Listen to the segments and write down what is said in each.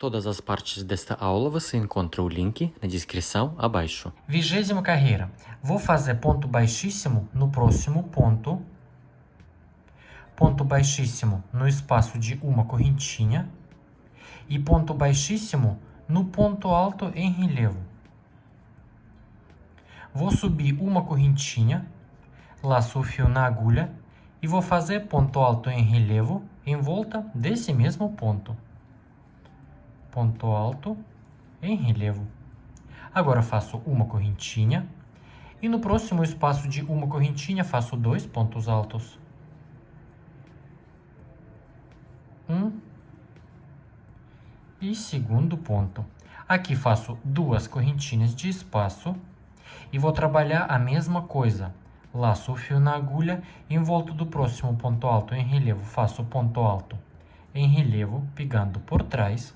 Todas as partes desta aula você encontra o link na descrição abaixo. 20ª carreira. Vou fazer ponto baixíssimo no próximo ponto. Ponto baixíssimo no espaço de uma correntinha. E ponto baixíssimo no ponto alto em relevo. Vou subir uma correntinha, laço o fio na agulha e vou fazer ponto alto em relevo em volta desse mesmo ponto. Ponto alto em relevo. Agora faço uma correntinha e no próximo espaço de uma correntinha faço 2 pontos altos. E segundo ponto. Aqui faço 2 correntinhas de espaço e vou trabalhar a mesma coisa. Laço o fio na agulha, em volta do próximo ponto alto em relevo faço ponto alto em relevo, pegando por trás.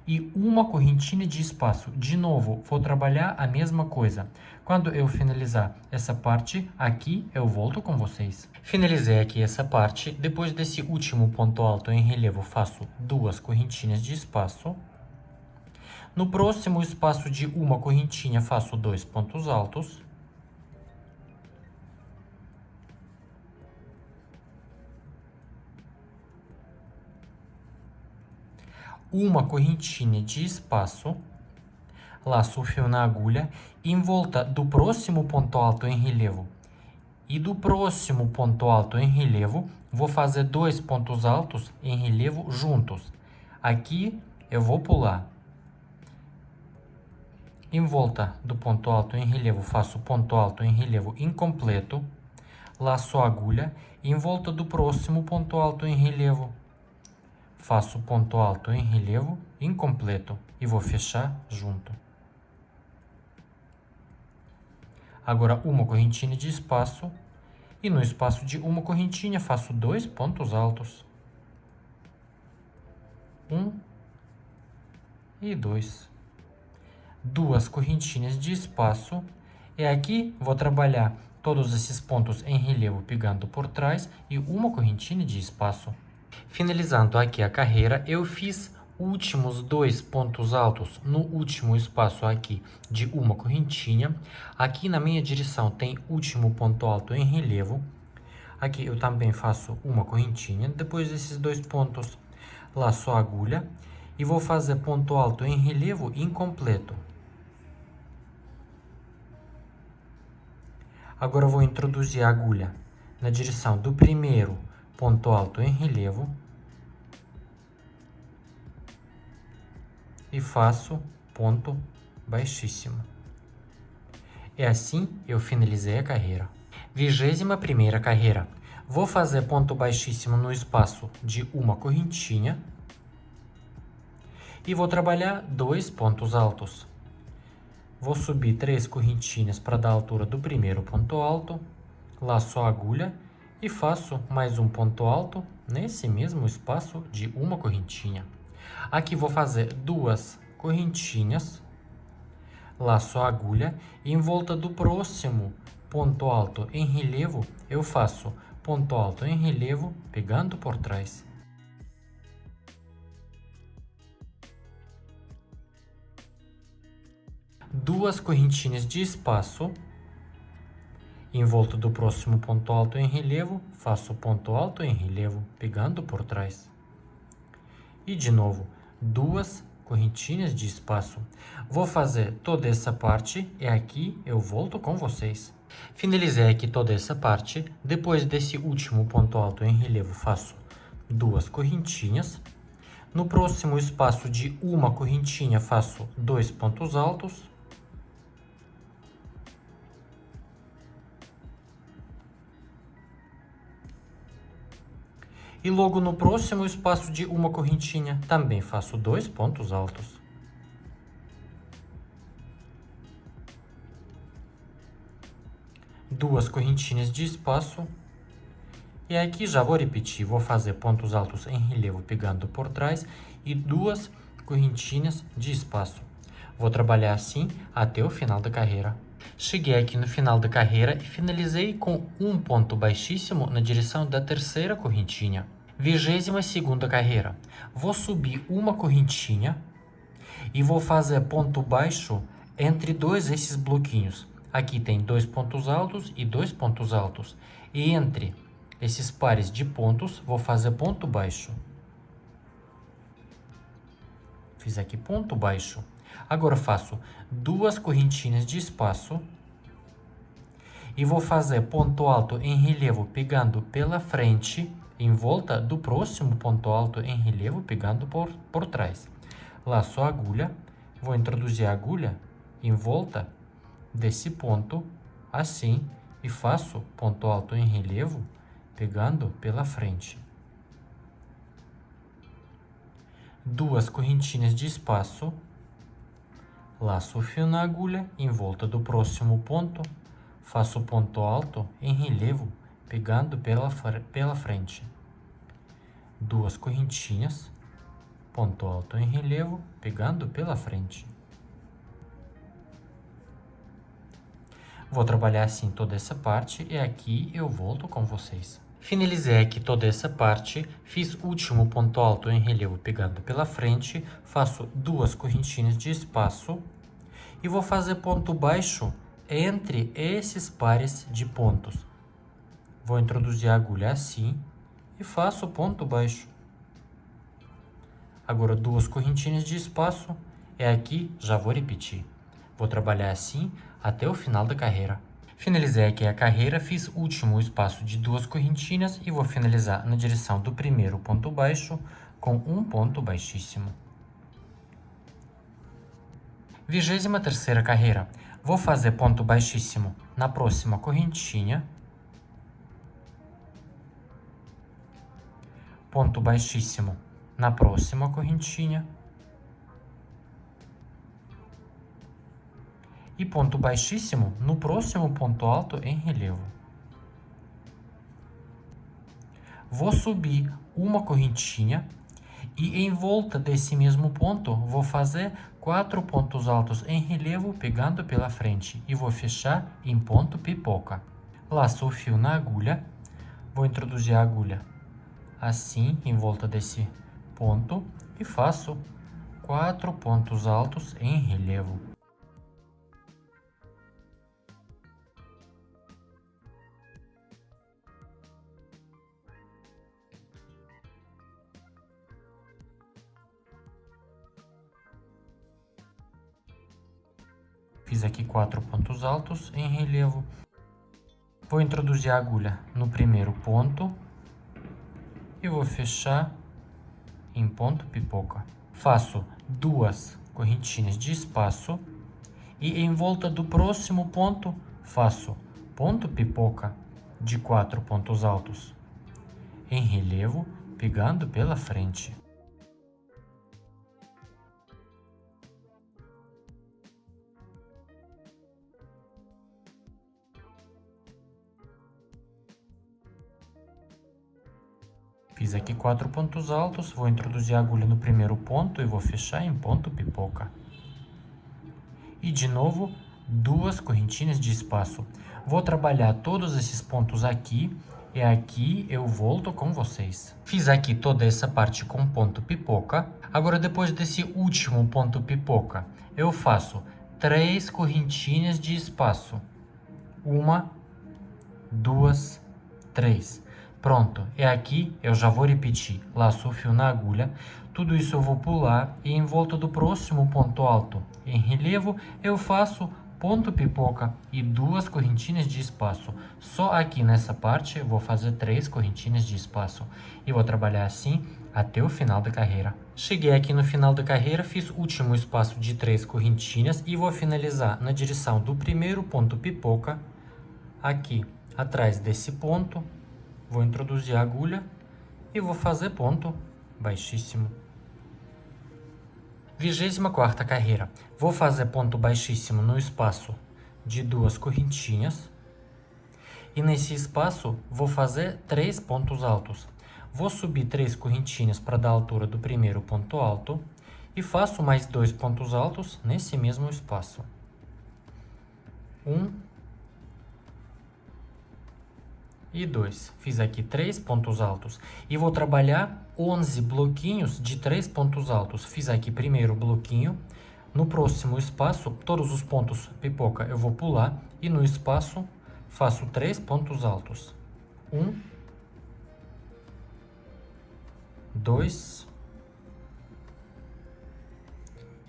E uma correntinha de espaço. De novo, vou trabalhar a mesma coisa. Quando eu finalizar essa parte, aqui eu volto com vocês. Finalizei aqui essa parte. Depois desse último ponto alto em relevo, faço 2 correntinhas de espaço. No próximo espaço de uma correntinha, faço 2 pontos altos. Uma correntinha de espaço, laço o fio na agulha, em volta do próximo ponto alto em relevo e do próximo ponto alto em relevo, vou fazer 2 pontos altos em relevo juntos. Aqui eu vou pular. Em volta do ponto alto em relevo, faço ponto alto em relevo incompleto, laço a agulha, e em volta do próximo ponto alto em relevo, faço ponto alto em relevo incompleto e vou fechar junto. Agora uma correntinha de espaço e no espaço de uma correntinha faço 2 pontos altos. 1 e 2. 2 correntinhas de espaço e aqui vou trabalhar todos esses pontos em relevo pegando por trás e uma correntinha de espaço. Finalizando aqui a carreira, eu fiz últimos 2 pontos altos no último espaço aqui de uma correntinha. Aqui na minha direção tem último ponto alto em relevo. Aqui eu também faço uma correntinha. Depois desses 2 pontos, laço a agulha e vou fazer ponto alto em relevo incompleto. Agora eu vou introduzir a agulha na direção do primeiro ponto alto em relevo e faço ponto baixíssimo. E assim eu finalizei a carreira. 21ª carreira. Vou fazer ponto baixíssimo no espaço de uma correntinha e vou trabalhar 2 pontos altos. Vou subir 3 correntinhas para dar a altura do primeiro ponto alto, laço a agulha e faço mais um ponto alto nesse mesmo espaço de uma correntinha. Aqui vou fazer 2 correntinhas, laço a agulha e em volta do próximo ponto alto em relevo eu faço ponto alto em relevo pegando por trás. Duas correntinhas de espaço. Em volta do próximo ponto alto em relevo, faço ponto alto em relevo, pegando por trás. E de novo, 2 correntinhas de espaço. Vou fazer toda essa parte e aqui eu volto com vocês. Finalizei aqui toda essa parte. Depois desse último ponto alto em relevo, faço 2 correntinhas. No próximo espaço de uma correntinha, faço 2 pontos altos. E logo no próximo espaço de uma correntinha, também faço 2 pontos altos. Duas correntinhas de espaço. E aqui já vou repetir, vou fazer pontos altos em relevo pegando por trás e 2 correntinhas de espaço. Vou trabalhar assim até o final da carreira. Cheguei aqui no final da carreira e finalizei com um ponto baixíssimo na direção da terceira correntinha. 22ª carreira. Vou subir uma correntinha e vou fazer ponto baixo entre dois esses bloquinhos. Aqui tem 2 pontos altos e 2 pontos altos. E entre esses pares de pontos, vou fazer ponto baixo. Fiz aqui ponto baixo. Agora faço 2 correntinhas de espaço e vou fazer ponto alto em relevo pegando pela frente, em volta do próximo ponto alto em relevo pegando por trás. Laço a agulha, vou introduzir a agulha em volta desse ponto, assim, e faço ponto alto em relevo pegando pela frente. 2 correntinhas de espaço, laço o fio na agulha em volta do próximo ponto, faço ponto alto em relevo pegando pela frente. 2 correntinhas, ponto alto em relevo pegando pela frente. Vou trabalhar assim toda essa parte e aqui eu volto com vocês. Finalizei aqui toda essa parte, fiz o último ponto alto em relevo pegando pela frente, faço 2 correntinhas de espaço e vou fazer ponto baixo entre esses pares de pontos. Vou introduzir a agulha assim e faço ponto baixo. Agora 2 correntinhas de espaço e aqui já vou repetir. Vou trabalhar assim até o final da carreira. Finalizei aqui a carreira, fiz o último espaço de 2 correntinhas e vou finalizar na direção do primeiro ponto baixo com um ponto baixíssimo. 23ª carreira. Vou fazer ponto baixíssimo na próxima correntinha, ponto baixíssimo na próxima correntinha e ponto baixíssimo no próximo ponto alto em relevo. Vou subir uma correntinha e em volta desse mesmo ponto vou fazer 4 pontos altos em relevo pegando pela frente e vou fechar em ponto pipoca. Laço o fio na agulha, vou introduzir a agulha assim em volta desse ponto e faço 4 pontos altos em relevo. Fiz aqui 4 pontos altos em relevo. Vou introduzir a agulha no primeiro ponto e vou fechar em ponto pipoca. Faço 2 correntinhas de espaço e em volta do próximo ponto faço ponto pipoca de 4 pontos altos em relevo pegando pela frente. Fiz aqui 4 pontos altos, vou introduzir a agulha no primeiro ponto e vou fechar em ponto pipoca. E de novo, 2 correntinhas de espaço. Vou trabalhar todos esses pontos aqui e aqui eu volto com vocês. Fiz aqui toda essa parte com ponto pipoca. Agora, depois desse último ponto pipoca, eu faço 3 correntinhas de espaço. 1, 2, 3. Pronto, e aqui eu já vou repetir, laço o fio na agulha, tudo isso eu vou pular e em volta do próximo ponto alto em relevo eu faço ponto pipoca e 2 correntinhas de espaço. Só aqui nessa parte eu vou fazer 3 correntinhas de espaço e vou trabalhar assim até o final da carreira. Cheguei aqui no final da carreira, fiz o último espaço de 3 correntinhas e vou finalizar na direção do primeiro ponto pipoca, aqui atrás desse ponto. Vou introduzir a agulha e vou fazer ponto baixíssimo. 24ª carreira. Vou fazer ponto baixíssimo no espaço de 2 correntinhas. E nesse espaço vou fazer 3 pontos altos. Vou subir 3 correntinhas para dar a altura do primeiro ponto alto. E faço mais 2 pontos altos nesse mesmo espaço. 1 e 2. Fiz aqui 3 pontos altos. E vou trabalhar 11 bloquinhos de 3 pontos altos. Fiz aqui primeiro bloquinho. No próximo espaço, todos os pontos pipoca eu vou pular. E no espaço, faço 3 pontos altos. 1, 2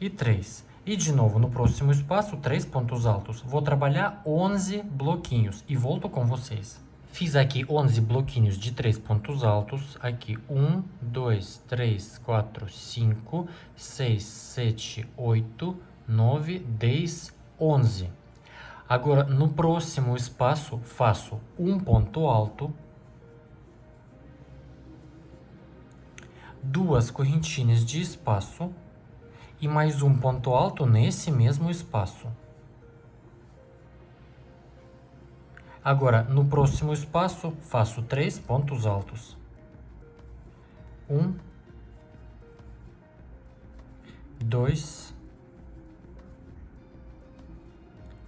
e 3. E de novo, no próximo espaço, 3 pontos altos. Vou trabalhar 11 bloquinhos e volto com vocês. Fiz aqui 11 bloquinhos de 3 pontos altos. Aqui 1, 2, 3, 4, 5, 6, 7, 8, 9, 10, 11. Agora, no próximo espaço, faço um ponto alto, 2 correntinhas de espaço e mais um ponto alto nesse mesmo espaço. Agora, no próximo espaço, faço 3 pontos altos. 1, 2,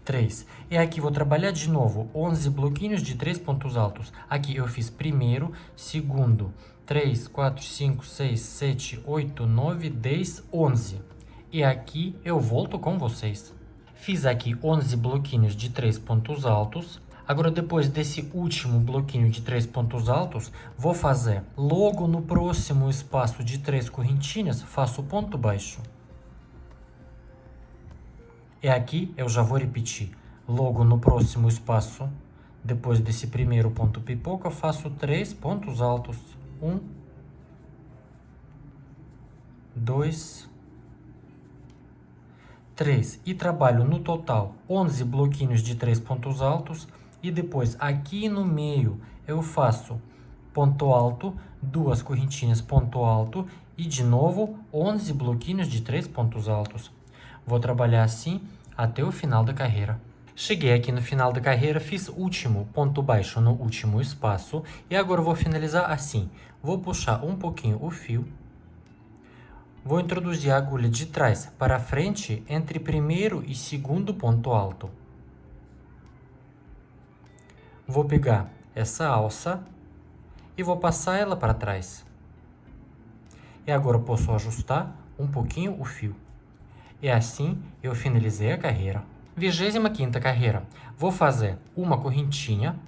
3. E aqui vou trabalhar de novo 11 bloquinhos de 3 pontos altos. Aqui eu fiz primeiro, segundo, 3, 4, 5, 6, 7, 8, 9, 10, 11. E aqui eu volto com vocês. Fiz aqui 11 bloquinhos de 3 pontos altos. Agora, depois desse último bloquinho de 3 pontos altos, vou fazer logo no próximo espaço de 3 correntinhas, faço ponto baixo. E aqui eu já vou repetir. Logo no próximo espaço, depois desse primeiro ponto pipoca, faço 3 pontos altos. 1, 2, 3. E trabalho no total 11 bloquinhos de 3 pontos altos. E depois, aqui no meio, eu faço ponto alto, 2 correntinhas, ponto alto. E de novo, 11 bloquinhos de 3 pontos altos. Vou trabalhar assim até o final da carreira. Cheguei aqui no final da carreira, fiz último ponto baixo no último espaço. E agora eu vou finalizar assim. Vou puxar um pouquinho o fio. Vou introduzir a agulha de trás para frente entre primeiro e segundo ponto alto. Vou pegar essa alça e vou passar ela para trás. E agora eu posso ajustar um pouquinho o fio. E assim eu finalizei a carreira. 25ª carreira. Vou fazer uma correntinha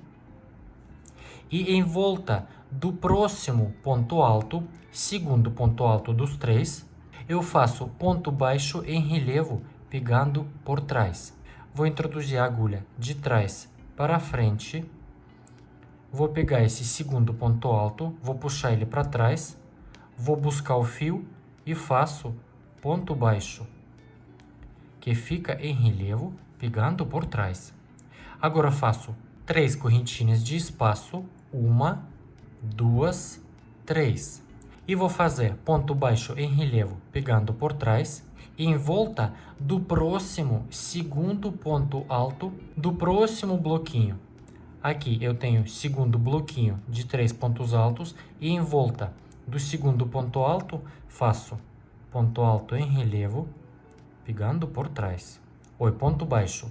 e em volta do próximo ponto alto, segundo ponto alto dos 3, eu faço ponto baixo em relevo pegando por trás. Vou introduzir a agulha de trás para frente. Vou pegar esse segundo ponto alto, vou puxar ele para trás, vou buscar o fio e faço ponto baixo, que fica em relevo, pegando por trás. Agora faço 3 correntinhas de espaço, 1, 2, 3. E vou fazer ponto baixo em relevo, pegando por trás, em volta do próximo segundo ponto alto do próximo bloquinho. Aqui eu tenho segundo bloquinho de 3 pontos altos e em volta do segundo ponto alto faço ponto alto em relevo, pegando por trás. Oi, ponto baixo,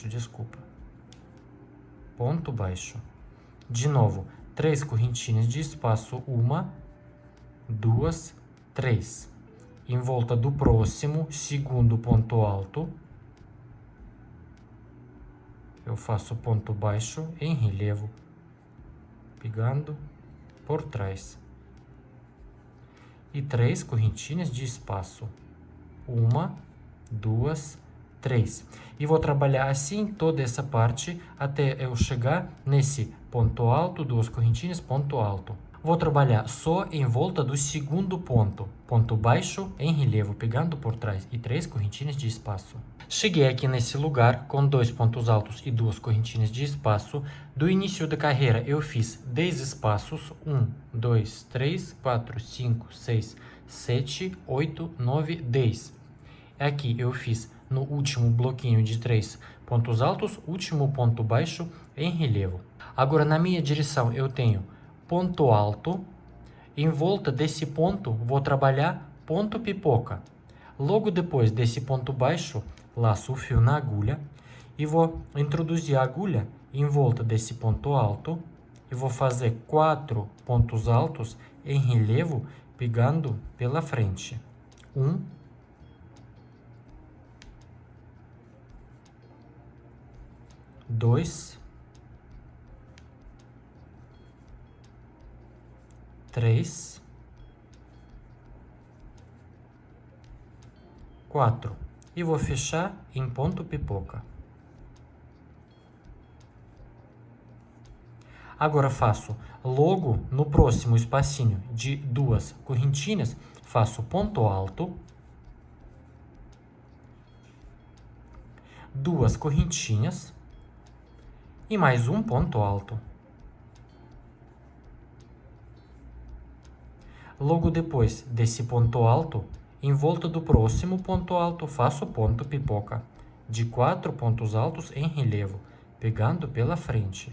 desculpa. Ponto baixo. De novo, 3 correntinhas de espaço, 1, 2, 3. Em volta do próximo segundo ponto alto, eu faço ponto baixo em relevo, pegando por trás. E 3 correntinhas de espaço, 1, 2, 3. E vou trabalhar assim toda essa parte até eu chegar nesse ponto alto, 2 correntinhas, ponto alto. Vou trabalhar só em volta do segundo ponto, ponto baixo em relevo, pegando por trás e 3 correntinhas de espaço. Cheguei aqui nesse lugar com 2 pontos altos e 2 correntinhas de espaço. Do início da carreira eu fiz 10 espaços, 1, 2, 3, 4, 5, 6, 7, 8, 9, 10. Aqui eu fiz no último bloquinho de 3 pontos altos, último ponto baixo em relevo. Agora na minha direção eu tenho ponto alto, em volta desse ponto vou trabalhar ponto pipoca. Logo depois desse ponto baixo, laço o fio na agulha e vou introduzir a agulha em volta desse ponto alto e vou fazer 4 pontos altos em relevo, pegando pela frente. 1, 2, 3, 4. E vou fechar em ponto pipoca. Agora faço logo no próximo espacinho de 2 correntinhas, faço ponto alto, 2 correntinhas e mais um ponto alto. Logo depois desse ponto alto, em volta do próximo ponto alto, faço ponto pipoca, de 4 pontos altos em relevo, pegando pela frente.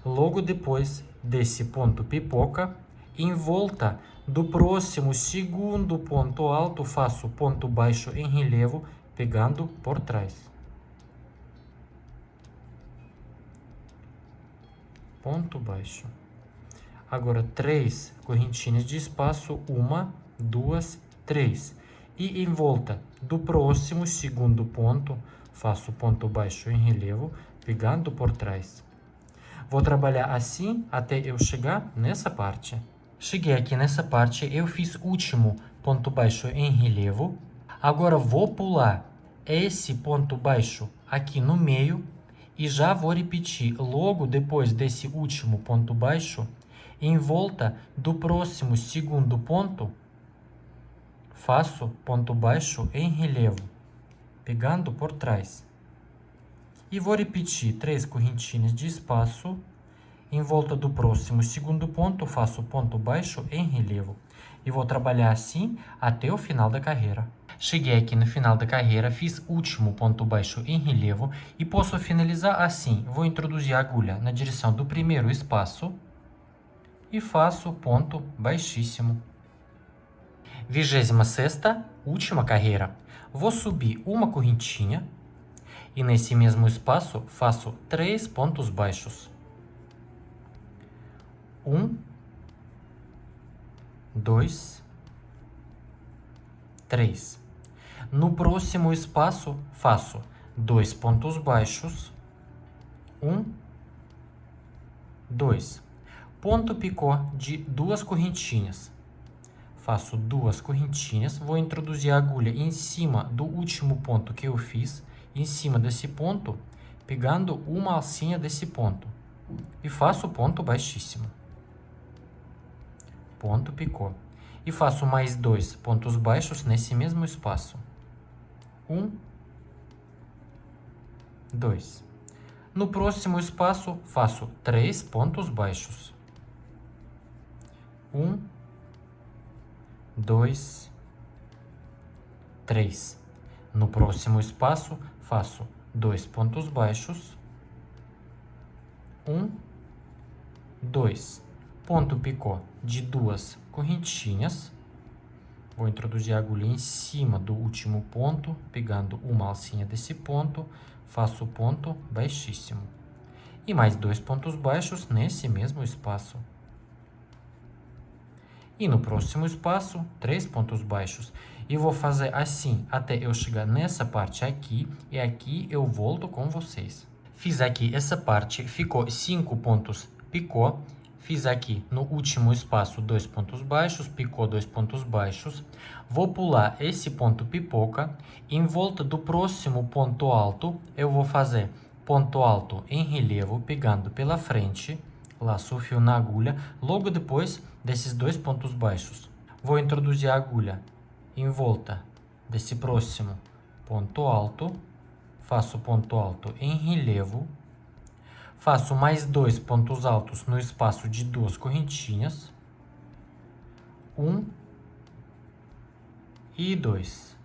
Logo depois desse ponto pipoca, em volta do próximo segundo ponto alto, faço ponto baixo em relevo, pegando por trás. Ponto baixo. Agora, 3 correntinhas de espaço, 1, 2, 3. E em volta do próximo segundo ponto, faço ponto baixo em relevo, pegando por trás. Vou trabalhar assim até eu chegar nessa parte. Cheguei aqui nessa parte, eu fiz o último ponto baixo em relevo. Agora vou pular esse ponto baixo aqui no meio e já vou repetir logo depois desse último ponto baixo, em volta do próximo segundo ponto, faço ponto baixo em relevo, pegando por trás. E vou repetir 3 correntinhas de espaço. Em volta do próximo segundo ponto, faço ponto baixo em relevo. E vou trabalhar assim até o final da carreira. Cheguei aqui no final da carreira, fiz o último ponto baixo em relevo e posso finalizar assim. Vou introduzir a agulha na direção do primeiro espaço e faço ponto baixíssimo. 26ª, última carreira. Vou subir uma correntinha. E nesse mesmo espaço, faço 3 pontos baixos. 1, 2, 3. No próximo espaço, faço 2 pontos baixos. 1, 2. Ponto picô de 2 correntinhas. Faço 2 correntinhas, vou introduzir a agulha em cima do último ponto que eu fiz, em cima desse ponto, pegando uma alcinha desse ponto, e faço ponto baixíssimo. Ponto picô. E faço mais 2 pontos baixos nesse mesmo espaço. 1, 2. No próximo espaço, faço 3 pontos baixos. 1, 2, 3. No próximo espaço, faço 2 pontos baixos. 1, 2. Ponto picô de 2 correntinhas. Vou introduzir a agulha em cima do último ponto, pegando uma alcinha desse ponto, faço ponto baixíssimo. E mais 2 pontos baixos nesse mesmo espaço. E no próximo espaço, 3 pontos baixos. E vou fazer assim até eu chegar nessa parte aqui, e aqui eu volto com vocês. Fiz aqui essa parte, ficou 5 pontos picô. Fiz aqui no último espaço 2 pontos baixos, picô 2 pontos baixos. Vou pular esse ponto pipoca. Em volta do próximo ponto alto, eu vou fazer ponto alto em relevo, pegando pela frente. Laço o fio na agulha, logo depois desses 2 pontos baixos. Vou introduzir a agulha em volta desse próximo ponto alto. Faço ponto alto em relevo. Faço mais 2 pontos altos no espaço de 2 correntinhas. 1 e 2.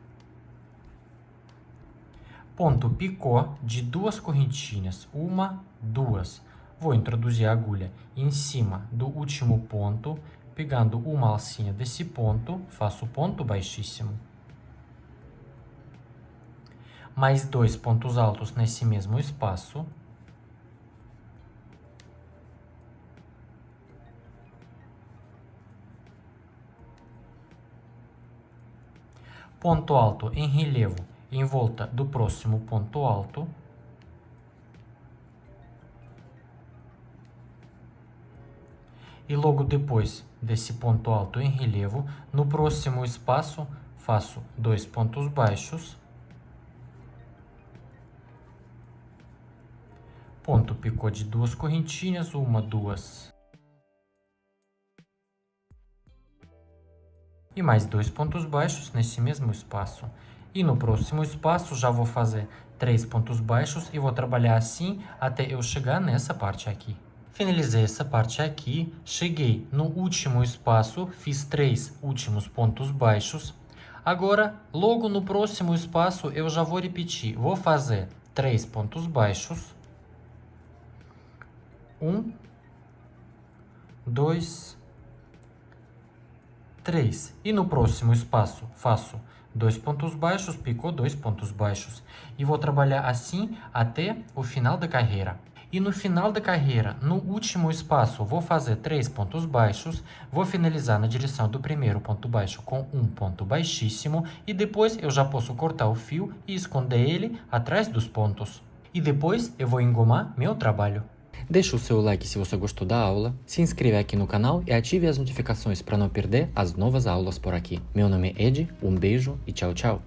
Ponto picô de 2 correntinhas, 1, 2. Vou introduzir a agulha em cima do último ponto, pegando uma alcinha desse ponto, faço ponto baixíssimo. Mais 2 pontos altos nesse mesmo espaço. Ponto alto em relevo em volta do próximo ponto alto. E logo depois desse ponto alto em relevo, no próximo espaço, faço 2 pontos baixos. Ponto picô de 2 correntinhas, 1, 2. E mais 2 pontos baixos nesse mesmo espaço. E no próximo espaço já vou fazer 3 pontos baixos e vou trabalhar assim até eu chegar nessa parte aqui. Finalizei essa parte aqui, cheguei no último espaço, fiz 3 últimos pontos baixos. Agora, logo no próximo espaço, eu já vou repetir. Vou fazer 3 pontos baixos. 1, 2, 3. E no próximo espaço, faço 2 pontos baixos, picô 2 pontos baixos. E vou trabalhar assim até o final da carreira. E no final da carreira, no último espaço, vou fazer 3 pontos baixos, vou finalizar na direção do primeiro ponto baixo com um ponto baixíssimo e depois eu já posso cortar o fio e esconder ele atrás dos pontos. E depois eu vou engomar meu trabalho. Deixa o seu like se você gostou da aula, se inscreva aqui no canal e ative as notificações para não perder as novas aulas por aqui. Meu nome é Ed, um beijo e tchau, tchau!